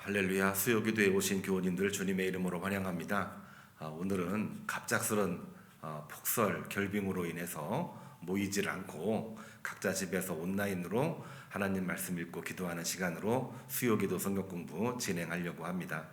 할렐루야. 수요기도에 오신 교우님들 주님의 이름으로 환영합니다. 오늘은 갑작스런 폭설 결빙으로 인해서 모이질 않고 각자 집에서 온라인으로 하나님 말씀 읽고 기도하는 시간으로 수요기도 성경 공부 진행하려고 합니다.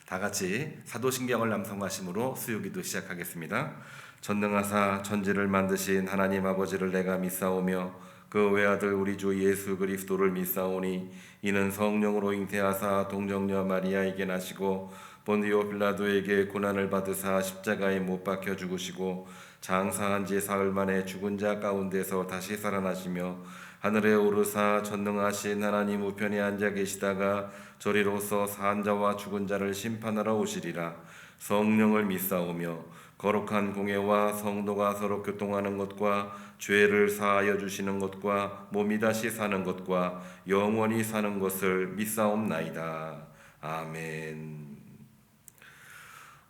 다 같이 사도신경을 남성하심으로 수요기도 시작하겠습니다. 전능하사 천지를 만드신 하나님 아버지를 내가 믿사오며 그 외아들 우리 주 예수 그리스도를 믿사오니 이는 성령으로 잉태하사 동정녀 마리아에게 나시고 본디오 빌라도에게 고난을 받으사 십자가에 못 박혀 죽으시고 장사한 지 사흘 만에 죽은 자 가운데서 다시 살아나시며 하늘에 오르사 전능하신 하나님 우편에 앉아 계시다가 저리로서 산 자와 죽은 자를 심판하러 오시리라. 성령을 믿사오며 거룩한 공예와 성도가 서로 교통하는 것과 죄를 사하여 주시는 것과 몸이 다시 사는 것과 영원히 사는 것을 믿사옵나이다. 아멘.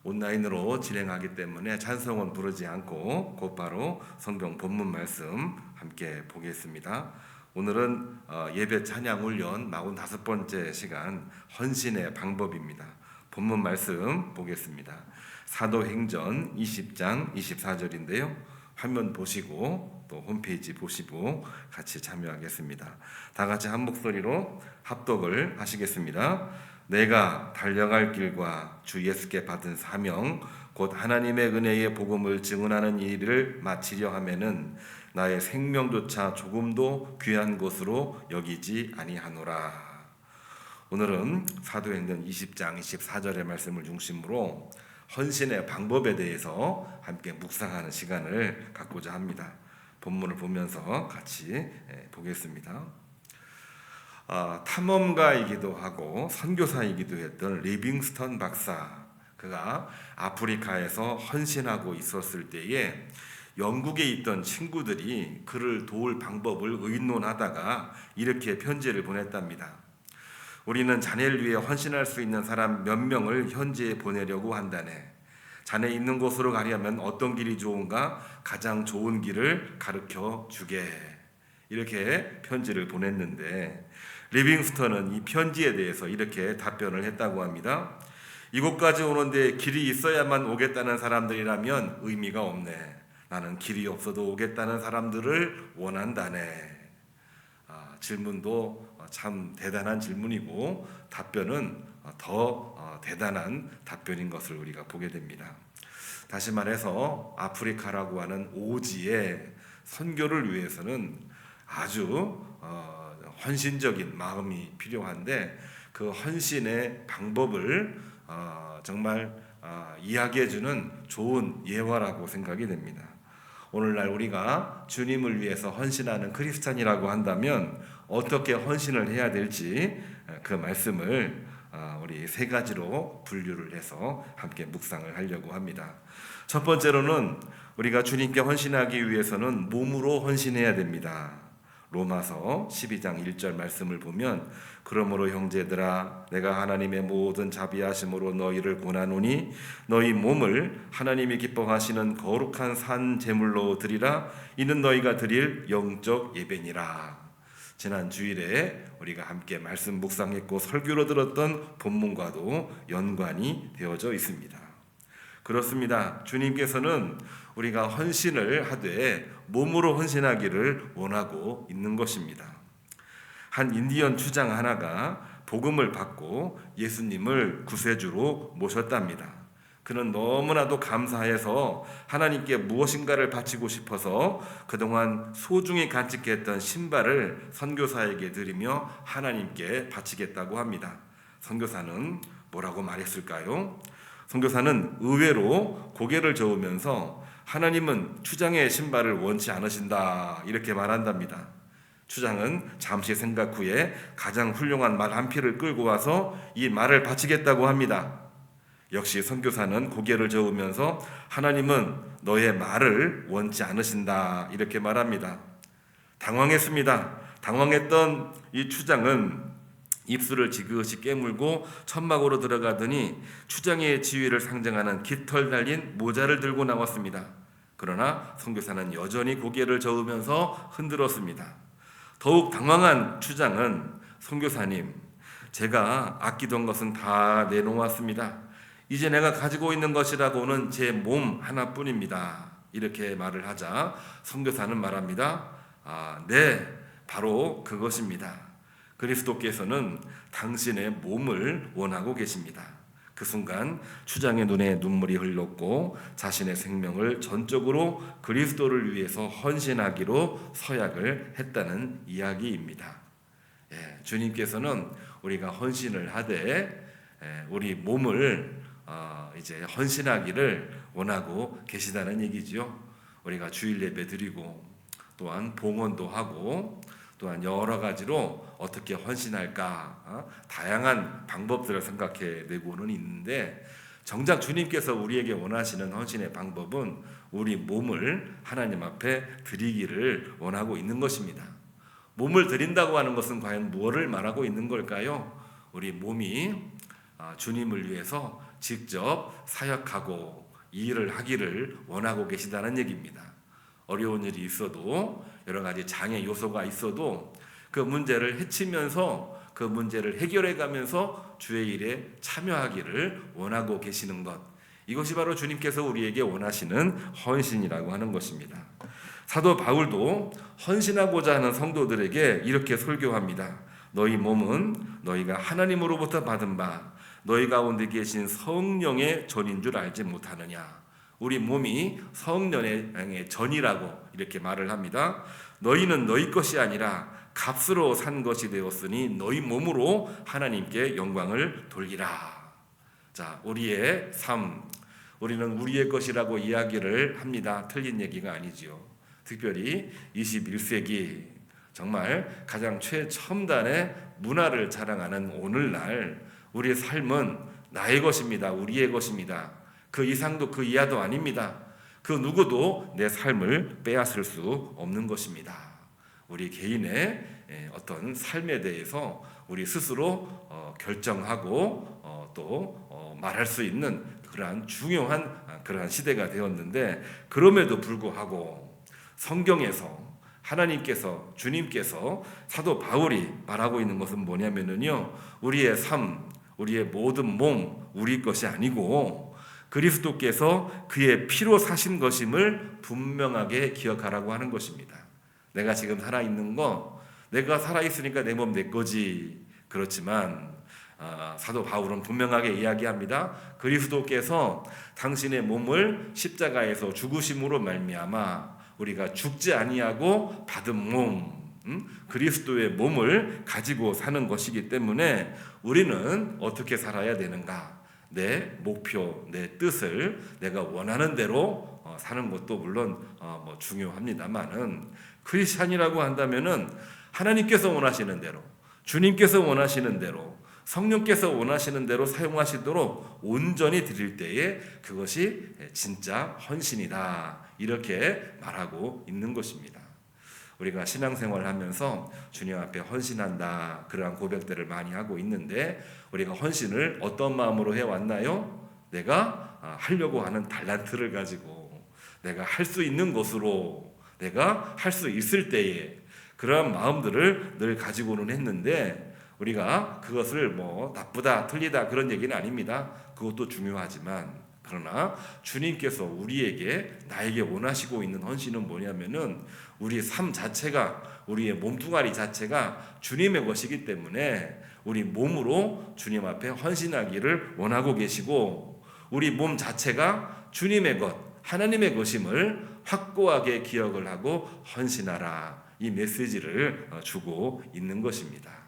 온라인으로 진행하기 때문에 찬송은 부르지 않고 곧바로 성경 본문 말씀 함께 보겠습니다. 오늘은 예배 찬양 훈련 45번째 시간 헌신의 방법입니다. 본문 말씀 보겠습니다. 사도행전 20장 24절인데요. 화면 보시고 또 홈페이지 보시고 같이 참여하겠습니다. 다 같이 한 목소리로 합독을 하시겠습니다. 내가 달려갈 길과 주 예수께 받은 사명 곧 하나님의 은혜의 복음을 증언하는 일을 마치려 하면은 나의 생명조차 조금도 귀한 것으로 여기지 아니하노라. 오늘은 사도행전 20장 24절의 말씀을 중심으로 헌신의 방법에 대해서 함께 묵상하는 시간을 갖고자 합니다. 본문을 보면서 같이 보겠습니다. 탐험가이기도 하고 선교사이기도 했던 리빙스턴 박사, 그가 아프리카에서 헌신하고 있었을 때에 영국에 있던 친구들이 그를 도울 방법을 의논하다가 이렇게 편지를 보냈답니다. 우리는 자네를 위해 헌신할 수 있는 사람 몇 명을 현지에 보내려고 한다네. 자네 있는 곳으로 가려면 어떤 길이 좋은가? 가장 좋은 길을 가르쳐 주게. 이렇게 편지를 보냈는데 리빙스턴은 이 편지에 대해서 이렇게 답변을 했다고 합니다. 이곳까지 오는데 길이 있어야만 오겠다는 사람들이라면 의미가 없네. 나는 길이 없어도 오겠다는 사람들을 원한다네. 질문도 참 대단한 질문이고 답변은 더 대단한 답변인 것을 우리가 보게 됩니다. 다시 말해서 아프리카라고 하는 오지의 선교를 위해서는 아주 헌신적인 마음이 필요한데 그 헌신의 방법을 정말 이야기해주는 좋은 예화라고 생각이 됩니다. 오늘날 우리가 주님을 위해서 헌신하는 크리스찬이라고 한다면 어떻게 헌신을 해야 될지 그 말씀을 우리 세 가지로 분류를 해서 함께 묵상을 하려고 합니다. 첫 번째로는 우리가 주님께 헌신하기 위해서는 몸으로 헌신해야 됩니다. 로마서 12장 1절 말씀을 보면 그러므로 형제들아 내가 하나님의 모든 자비하심으로 너희를 권하노니 너희 몸을 하나님이 기뻐하시는 거룩한 산 제물로 드리라. 이는 너희가 드릴 영적 예배니라. 지난 주일에 우리가 함께 말씀 묵상했고 설교로 들었던 본문과도 연관이 되어져 있습니다. 그렇습니다. 주님께서는 우리가 헌신을 하되 몸으로 헌신하기를 원하고 있는 것입니다. 한 인디언 추장 하나가 복음을 받고 예수님을 구세주로 모셨답니다. 그는 너무나도 감사해서 하나님께 무엇인가를 바치고 싶어서 그동안 소중히 간직했던 신발을 선교사에게 드리며 하나님께 바치겠다고 합니다. 선교사는 뭐라고 말했을까요? 선교사는 의외로 고개를 저으면서 하나님은 추장의 신발을 원치 않으신다 이렇게 말한답니다. 추장은 잠시 생각 후에 가장 훌륭한 말 한 피를 끌고 와서 이 말을 바치겠다고 합니다. 역시 선교사는 고개를 저으면서 하나님은 너의 말을 원치 않으신다 이렇게 말합니다. 당황했습니다. 당황했던 이 추장은 입술을 지그시 깨물고 천막으로 들어가더니 추장의 지위를 상징하는 깃털 달린 모자를 들고 나왔습니다. 그러나 선교사는 여전히 고개를 저으면서 흔들었습니다. 더욱 당황한 추장은 선교사님, 제가 아끼던 것은 다 내놓았습니다. 이제 내가 가지고 있는 것이라고는 제 몸 하나뿐입니다. 이렇게 말을 하자 선교사는 말합니다. 네, 바로 그것입니다. 그리스도께서는 당신의 몸을 원하고 계십니다. 그 순간 추장의 눈에 눈물이 흘렀고 자신의 생명을 전적으로 그리스도를 위해서 헌신하기로 서약을 했다는 이야기입니다. 주님께서는 우리가 헌신을 하되 우리 몸을 이제 헌신하기를 원하고 계시다는 얘기지요. 우리가 주일 예배 드리고 또한 봉헌도 하고 또한 여러 가지로 어떻게 헌신할까 다양한 방법들을 생각해 내고는 있는데 정작 주님께서 우리에게 원하시는 헌신의 방법은 우리 몸을 하나님 앞에 드리기를 원하고 있는 것입니다. 몸을 드린다고 하는 것은 과연 무엇을 말하고 있는 걸까요? 우리 몸이 주님을 위해서 직접 사역하고 이 일을 하기를 원하고 계시다는 얘기입니다. 어려운 일이 있어도 여러 가지 장애 요소가 있어도 그 문제를 헤치면서 그 문제를 해결해 가면서 주의 일에 참여하기를 원하고 계시는 것, 이것이 바로 주님께서 우리에게 원하시는 헌신이라고 하는 것입니다. 사도 바울도 헌신하고자 하는 성도들에게 이렇게 설교합니다. 너희 몸은 너희가 하나님으로부터 받은 바 너희 가운데 계신 성령의 전인 줄 알지 못하느냐. 우리 몸이 성령의 전이라고 이렇게 말을 합니다. 너희는 너희 것이 아니라 값으로 산 것이 되었으니 너희 몸으로 하나님께 영광을 돌리라. 자, 우리의 삶, 우리는 우리의 것이라고 이야기를 합니다. 틀린 얘기가 아니지요. 특별히 21세기 정말 가장 최첨단의 문화를 자랑하는 오늘날 우리의 삶은 나의 것입니다. 우리의 것입니다. 그 이상도 그 이하도 아닙니다. 그 누구도 내 삶을 빼앗을 수 없는 것입니다. 우리 개인의 어떤 삶에 대해서 우리 스스로 결정하고 또 말할 수 있는 그러한 중요한 그러한 시대가 되었는데 그럼에도 불구하고 성경에서 하나님께서 주님께서 사도 바울이 말하고 있는 것은 뭐냐면요, 우리의 삶, 우리의 모든 몸 우리 것이 아니고 그리스도께서 그의 피로 사신 것임을 분명하게 기억하라고 하는 것입니다. 내가 지금 살아있는 거, 내가 살아있으니까 내 몸 내 거지. 그렇지만 사도 바울은 분명하게 이야기합니다. 그리스도께서 당신의 몸을 십자가에서 죽으심으로 말미암아 우리가 죽지 아니하고 받은 몸, 그리스도의 몸을 가지고 사는 것이기 때문에 우리는 어떻게 살아야 되는가? 내 목표, 내 뜻을 내가 원하는 대로 사는 것도 물론 중요합니다만은 크리스찬이라고 한다면은 하나님께서 원하시는 대로, 주님께서 원하시는 대로, 성령께서 원하시는 대로 사용하시도록 온전히 드릴 때에 그것이 진짜 헌신이다. 이렇게 말하고 있는 것입니다. 우리가 신앙생활을 하면서 주님 앞에 헌신한다 그러한 고백들을 많이 하고 있는데 우리가 헌신을 어떤 마음으로 해왔나요? 내가 하려고 하는 달란트를 가지고 내가 할 수 있는 것으로 내가 할 수 있을 때에 그러한 마음들을 늘 가지고는 했는데 우리가 그것을 나쁘다 틀리다 그런 얘기는 아닙니다. 그것도 중요하지만 그러나 주님께서 우리에게 나에게 원하시고 있는 헌신은 뭐냐면은 우리 삶 자체가 우리의 몸뚱아리 자체가 주님의 것이기 때문에 우리 몸으로 주님 앞에 헌신하기를 원하고 계시고 우리 몸 자체가 주님의 것 하나님의 것임을 확고하게 기억을 하고 헌신하라 이 메시지를 주고 있는 것입니다.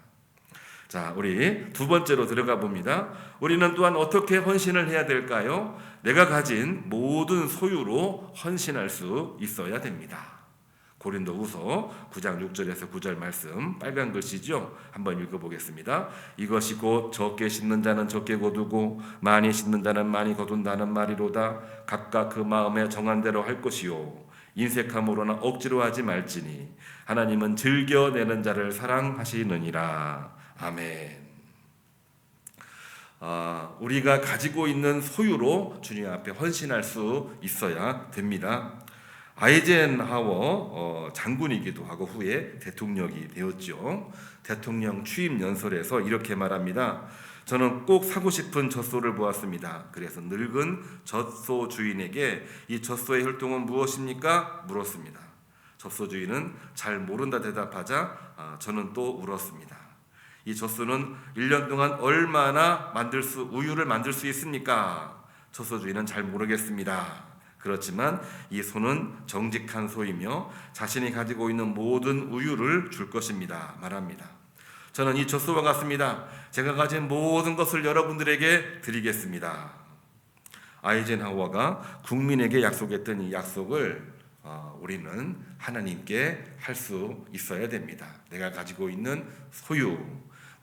자, 우리 두 번째로 들어가 봅니다. 우리는 또한 어떻게 헌신을 해야 될까요? 내가 가진 모든 소유로 헌신할 수 있어야 됩니다. 고린도후서 9장 6절에서 9절 말씀 빨간 글씨죠. 한번 읽어보겠습니다. 이것이 곧 적게 심는 자는 적게 거두고 많이 심는 자는 많이 거둔다는 말이로다. 각각 그 마음에 정한 대로 할 것이요 인색함으로나 억지로 하지 말지니 하나님은 즐겨내는 자를 사랑하시느니라. 아멘. 우리가 가지고 있는 소유로 주님 앞에 헌신할 수 있어야 됩니다. 아이젠하워 장군이기도 하고 후에 대통령이 되었죠. 대통령 취임 연설에서 이렇게 말합니다. 저는 꼭 사고 싶은 젖소를 보았습니다. 그래서 늙은 젖소 주인에게 이 젖소의 혈통은 무엇입니까? 물었습니다. 젖소 주인은 잘 모른다 대답하자 저는 또 울었습니다. 이 젖소는 1년 동안 얼마나 우유를 만들 수 있습니까? 젖소 주인은 잘 모르겠습니다. 그렇지만 이 소는 정직한 소이며 자신이 가지고 있는 모든 우유를 줄 것입니다. 말합니다. 저는 이 젖소와 같습니다. 제가 가진 모든 것을 여러분들에게 드리겠습니다. 아이젠하워가 국민에게 약속했던 이 약속을 우리는 하나님께 할 수 있어야 됩니다. 내가 가지고 있는 소유,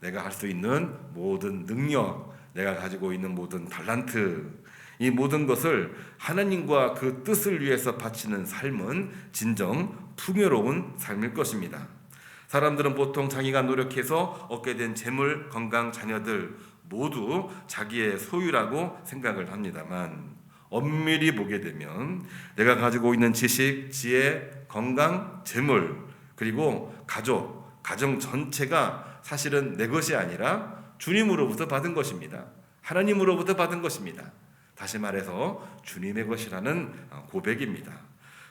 내가 할 수 있는 모든 능력, 내가 가지고 있는 모든 달란트, 이 모든 것을 하나님과 그 뜻을 위해서 바치는 삶은 진정 풍요로운 삶일 것입니다. 사람들은 보통 자기가 노력해서 얻게 된 재물, 건강, 자녀들 모두 자기의 소유라고 생각을 합니다만 엄밀히 보게 되면 내가 가지고 있는 지식, 지혜, 건강, 재물 그리고 가정 전체가 사실은 내 것이 아니라 주님으로부터 받은 것입니다. 하나님으로부터 받은 것입니다. 다시 말해서 주님의 것이라는 고백입니다.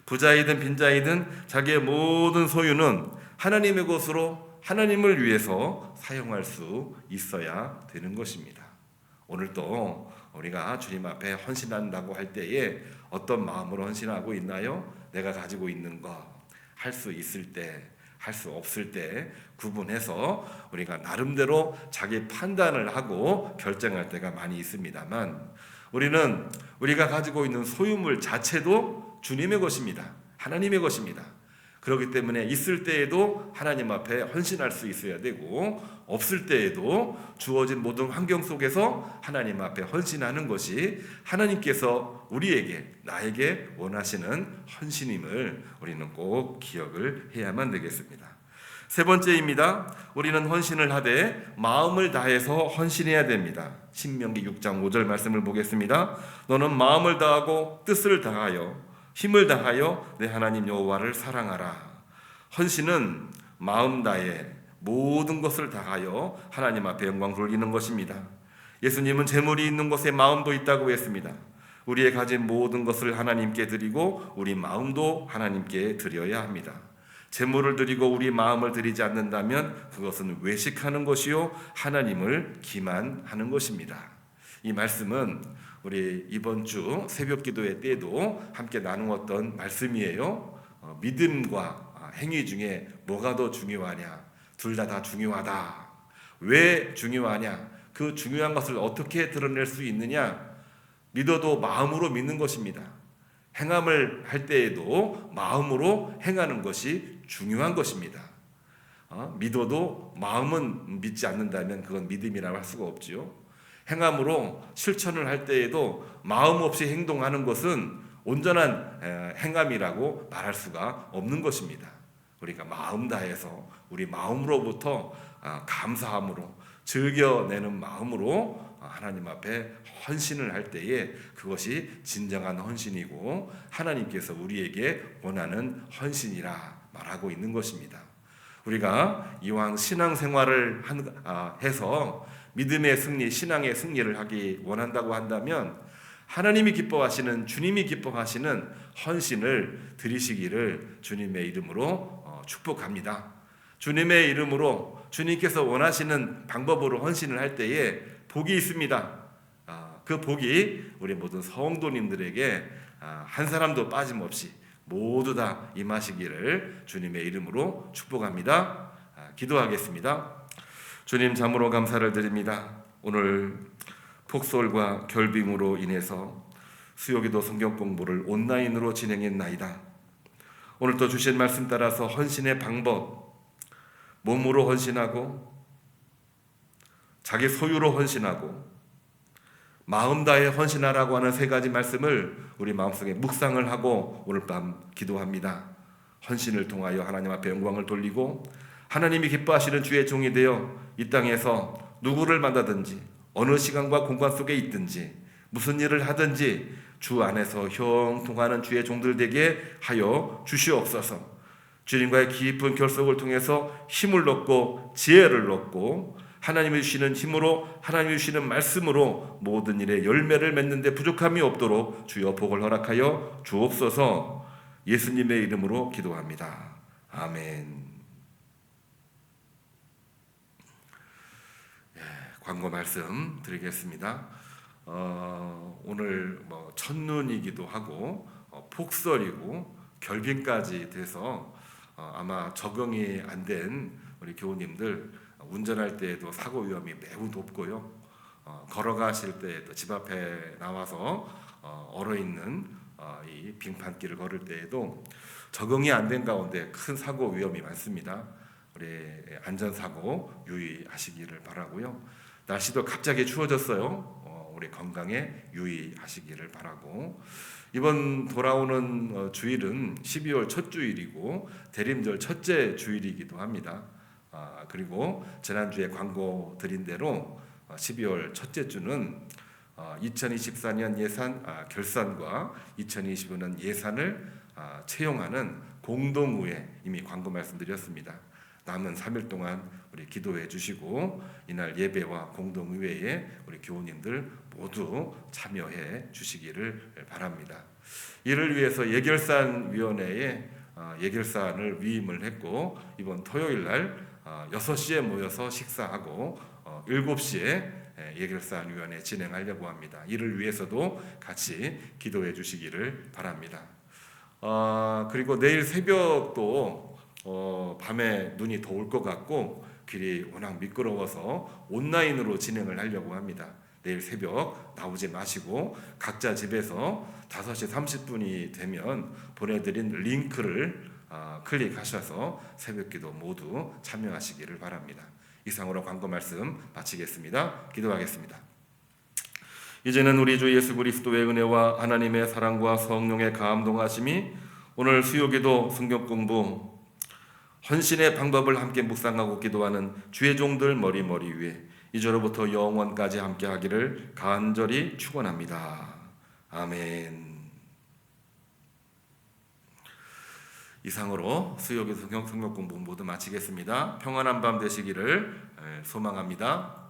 부자이든 빈자이든 자기의 모든 소유는 하나님의 것으로 하나님을 위해서 사용할 수 있어야 되는 것입니다. 오늘도 우리가 주님 앞에 헌신한다고 할 때에 어떤 마음으로 헌신하고 있나요? 내가 가지고 있는 것, 할 수 있을 때, 할 수 없을 때 구분해서 우리가 나름대로 자기 판단을 하고 결정할 때가 많이 있습니다만 우리는 우리가 가지고 있는 소유물 자체도 주님의 것입니다. 하나님의 것입니다. 그렇기 때문에 있을 때에도 하나님 앞에 헌신할 수 있어야 되고 없을 때에도 주어진 모든 환경 속에서 하나님 앞에 헌신하는 것이 하나님께서 우리에게 나에게 원하시는 헌신임을 우리는 꼭 기억을 해야만 되겠습니다. 세 번째입니다. 우리는 헌신을 하되 마음을 다해서 헌신해야 됩니다. 신명기 6장 5절 말씀을 보겠습니다. 너는 마음을 다하고 뜻을 다하여 힘을 다하여 내 하나님 여호와를 사랑하라. 헌신은 마음 다해 모든 것을 다하여 하나님 앞에 영광 돌리는 것입니다. 예수님은 재물이 있는 곳에 마음도 있다고 했습니다. 우리의 가진 모든 것을 하나님께 드리고 우리 마음도 하나님께 드려야 합니다. 재물을 드리고 우리 마음을 드리지 않는다면 그것은 외식하는 것이요 하나님을 기만하는 것입니다. 이 말씀은 우리 이번 주 새벽 기도회 때도 함께 나누었던 말씀이에요. 믿음과 행위 중에 뭐가 더 중요하냐? 둘 다 중요하다. 왜 중요하냐? 그 중요한 것을 어떻게 드러낼 수 있느냐? 믿어도 마음으로 믿는 것입니다. 행함을 할 때에도 마음으로 행하는 것이 중요한 것입니다. 믿어도 마음은 믿지 않는다면 그건 믿음이라고 할 수가 없지요. 행함으로 실천을 할 때에도 마음 없이 행동하는 것은 온전한 행함이라고 말할 수가 없는 것입니다. 우리가 마음 다해서 우리 마음으로부터 감사함으로 즐겨내는 마음으로 하나님 앞에 헌신을 할 때에 그것이 진정한 헌신이고 하나님께서 우리에게 원하는 헌신이라 말하고 있는 것입니다. 우리가 이왕 신앙생활을 해서 믿음의 승리, 신앙의 승리를 하기 원한다고 한다면 하나님이 기뻐하시는, 주님이 기뻐하시는 헌신을 드리시기를 주님의 이름으로 축복합니다. 주님의 이름으로 주님께서 원하시는 방법으로 헌신을 할 때에 복이 있습니다. 그 복이 우리 모든 성도님들에게 한 사람도 빠짐없이 모두 다 임하시기를 주님의 이름으로 축복합니다. 기도하겠습니다. 주님, 참으로 감사를 드립니다. 오늘 폭설과 결빙으로 인해서 수요기도 성경 공부를 온라인으로 진행했나이다. 오늘도 주신 말씀 따라서 헌신의 방법, 몸으로 헌신하고 자기 소유로 헌신하고 마음 다해 헌신하라고 하는 세 가지 말씀을 우리 마음속에 묵상을 하고 오늘 밤 기도합니다. 헌신을 통하여 하나님 앞에 영광을 돌리고 하나님이 기뻐하시는 주의 종이 되어 이 땅에서 누구를 만나든지 어느 시간과 공간 속에 있든지 무슨 일을 하든지 주 안에서 형통하는 주의 종들 되게 하여 주시옵소서. 주님과의 깊은 결속을 통해서 힘을 얻고 지혜를 얻고 하나님이 주시는 힘으로, 하나님이 주시는 말씀으로 모든 일에 열매를 맺는 데 부족함이 없도록 주여 복을 허락하여 주옵소서. 예수님의 이름으로 기도합니다. 아멘. 광고 말씀 드리겠습니다. 오늘 첫눈이기도 하고 폭설이고 결빙까지 돼서 아마 적응이 안 된 우리 교우님들 운전할 때에도 사고 위험이 매우 높고요. 걸어가실 때에도 집 앞에 나와서 얼어있는 이 빙판길을 걸을 때에도 적응이 안 된 가운데 큰 사고 위험이 많습니다. 우리 안전사고 유의하시기를 바라고요. 날씨도 갑자기 추워졌어요. 우리 건강에 유의하시기를 바라고, 이번 돌아오는 주일은 12월 첫 주일이고 대림절 첫째 주일이기도 합니다. 그리고 지난주에 광고 드린 대로 12월 첫째 주는 2024년 예산 결산과 2025년 예산을 채용하는 공동의회, 이미 광고 말씀드렸습니다. 남은 3일 동안 우리 기도해 주시고 이날 예배와 공동의회에 우리 교우님들 모두 참여해 주시기를 바랍니다. 이를 위해서 예결산위원회에 예결산을 위임을 했고, 이번 토요일 날 6시에 모여서 식사하고 7시에 예결산위원회 진행하려고 합니다. 이를 위해서도 같이 기도해 주시기를 바랍니다. 그리고 내일 새벽도 밤에 눈이 더 올 것 같고 길이 워낙 미끄러워서 온라인으로 진행을 하려고 합니다. 내일 새벽 나오지 마시고 각자 집에서 5시 30분이 되면 보내드린 링크를 클릭하셔서 새벽기도 모두 참여하시기를 바랍니다. 이상으로 광고 말씀 마치겠습니다. 기도하겠습니다. 이제는 우리 주 예수 그리스도의 은혜와 하나님의 사랑과 성령의 감동하심이 오늘 수요기도 성경 공부 헌신의 방법을 함께 묵상하고 기도하는 주의 종들 머리 위에 이제로부터 영원까지 함께 하기를 간절히 축원합니다. 아멘. 이상으로 수요기도 성경 공부 모두 마치겠습니다. 평안한 밤 되시기를 소망합니다.